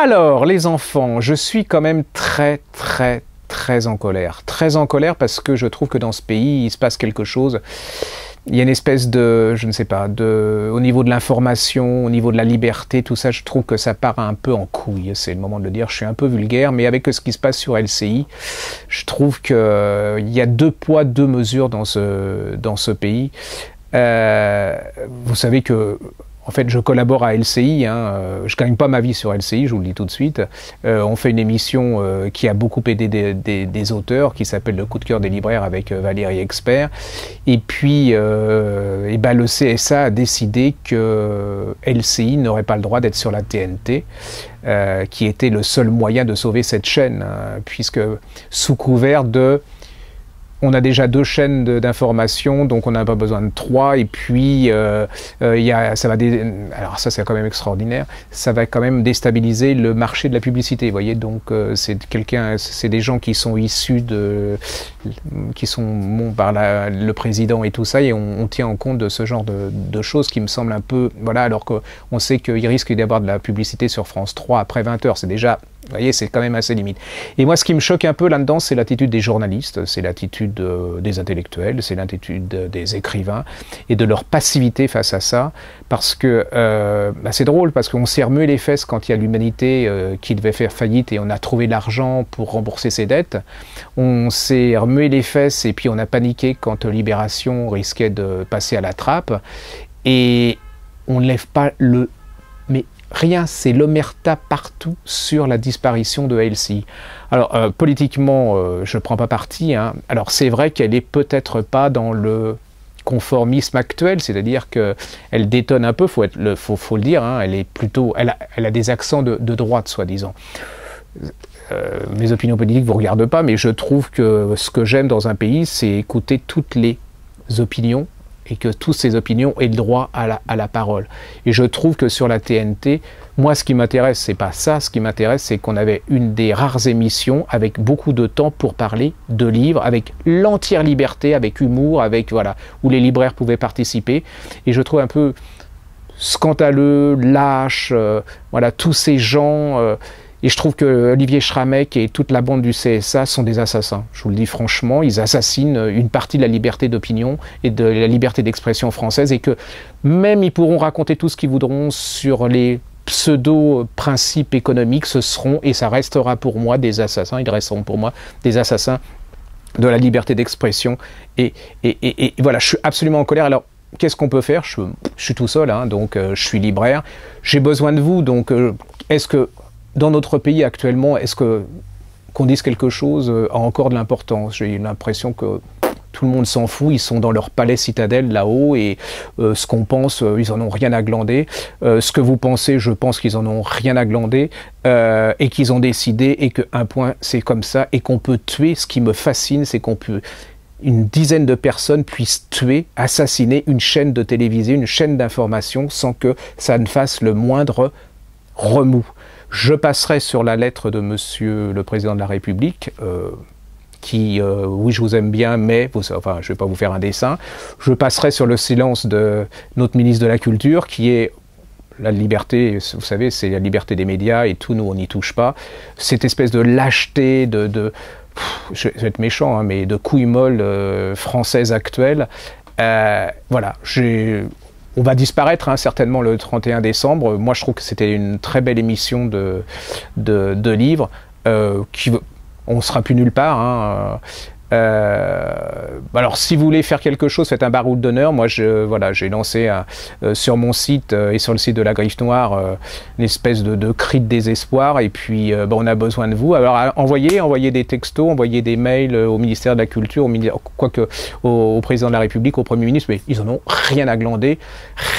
Alors, les enfants, je suis quand même très en colère. Très en colère parce que je trouve que dans ce pays, il se passe quelque chose. Il y a une espèce de, je ne sais pas, au niveau de l'information, au niveau de la liberté, tout ça, je trouve que ça part un peu en couille. C'est le moment de le dire, je suis un peu vulgaire, mais avec ce qui se passe sur LCI, je trouve qu'il y a deux poids, deux mesures dans ce pays. Vous savez que en fait, je collabore à LCI, je gagne pas ma vie sur LCI, je vous le dis tout de suite. On fait une émission qui a beaucoup aidé des auteurs, qui s'appelle Le coup de cœur des libraires avec Valérie Expert. Et puis, le CSA a décidé que LCI n'aurait pas le droit d'être sur la TNT, qui était le seul moyen de sauver cette chaîne, puisque sous couvert de... On a déjà 2 chaînes d'information, donc on n'a pas besoin de 3. Et puis, alors ça c'est quand même extraordinaire, ça va quand même déstabiliser le marché de la publicité. Vous voyez, donc c'est des gens qui sont issus par le président et tout ça, et on tient en compte de ce genre de choses qui me semblent un peu, voilà, alors qu'on sait qu'il risque d'y avoir de la publicité sur France 3 après 20h. C'est déjà, vous voyez, c'est quand même assez limite. Et moi, ce qui me choque un peu là-dedans, c'est l'attitude des journalistes, c'est l'attitude des intellectuels, c'est l'attitude des écrivains, et de leur passivité face à ça, parce que c'est drôle, parce qu'on s'est remué les fesses quand il y a l'humanité qui devait faire faillite, et on a trouvé l'argent pour rembourser ses dettes. On s'est remué les fesses, et puis on a paniqué quand Libération risquait de passer à la trappe, et on ne lève pas le... Mais rien, c'est l'omerta partout sur la disparition de LCI. Alors, politiquement, je ne prends pas parti. Alors, c'est vrai qu'elle est peut-être pas dans le conformisme actuel, c'est-à-dire qu'elle détonne un peu, faut le dire, elle est plutôt, elle a des accents de droite, soi-disant. Mes opinions politiques ne vous regardent pas, mais je trouve que ce que j'aime dans un pays, c'est écouter toutes les opinions, et que toutes ces opinions aient le droit à la parole. Et je trouve que sur la TNT, moi ce qui m'intéresse, c'est pas ça, ce qui m'intéresse, c'est qu'on avait une des rares émissions avec beaucoup de temps pour parler de livres, avec l'entière liberté, avec humour, avec, voilà, où les libraires pouvaient participer. Et je trouve un peu scandaleux, lâche, voilà, tous ces gens... Et je trouve que Olivier Schramek et toute la bande du CSA sont des assassins. Je vous le dis franchement, ils assassinent une partie de la liberté d'opinion et de la liberté d'expression française, et que même ils pourront raconter tout ce qu'ils voudront sur les pseudo-principes économiques, ce seront, et ça restera pour moi, des assassins, ils resteront pour moi des assassins de la liberté d'expression. Et voilà, je suis absolument en colère. Alors, qu'est-ce qu'on peut faire? Je suis tout seul, donc je suis libraire. J'ai besoin de vous, donc est-ce que dans notre pays actuellement, est-ce qu'on dise quelque chose a encore de l'importance? J'ai l'impression que tout le monde s'en fout, ils sont dans leur palais citadelle là-haut, et ce qu'on pense, ils en ont rien à glander. Ce que vous pensez, je pense qu'ils en ont rien à glander, et qu'ils ont décidé, et qu'un point, c'est comme ça, et qu'on peut tuer. Ce qui me fascine, c'est une dizaine de personnes puissent tuer, assassiner une chaîne de télévision, une chaîne d'information, sans que ça ne fasse le moindre remous. Je passerai sur la lettre de Monsieur le Président de la République, oui, je vous aime bien, mais, je ne vais pas vous faire un dessin. Je passerai sur le silence de notre ministre de la Culture, qui est la liberté, vous savez, c'est la liberté des médias, et tout, nous, on n'y touche pas. Cette espèce de lâcheté, je vais être méchant, mais de couille molle française actuelle. Voilà, on va disparaître certainement le 31 décembre. Moi, je trouve que c'était une très belle émission de livres. On ne sera plus nulle part. Alors, si vous voulez faire quelque chose, faites un baroud d'honneur. Moi, j'ai lancé sur mon site et sur le site de la Griffe Noire une espèce de cri de désespoir. Et puis, on a besoin de vous. Alors, envoyez des textos, envoyez des mails au ministère de la Culture, au président de la République, au Premier ministre, mais ils en ont rien à glander,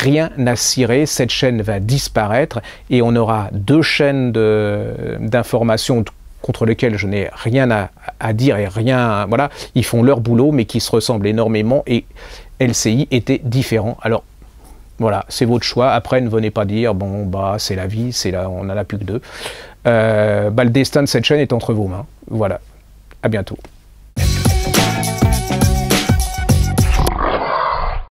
rien à cirer. Cette chaîne va disparaître, et on aura 2 chaînes d'information contre lesquels je n'ai rien à dire, et rien, voilà, ils font leur boulot, mais qui se ressemblent énormément, et LCI était différent. Alors, voilà, c'est votre choix. Après, ne venez pas dire, bon, c'est la vie, on n'en a plus que 2. Le destin de cette chaîne est entre vos mains. Voilà, à bientôt.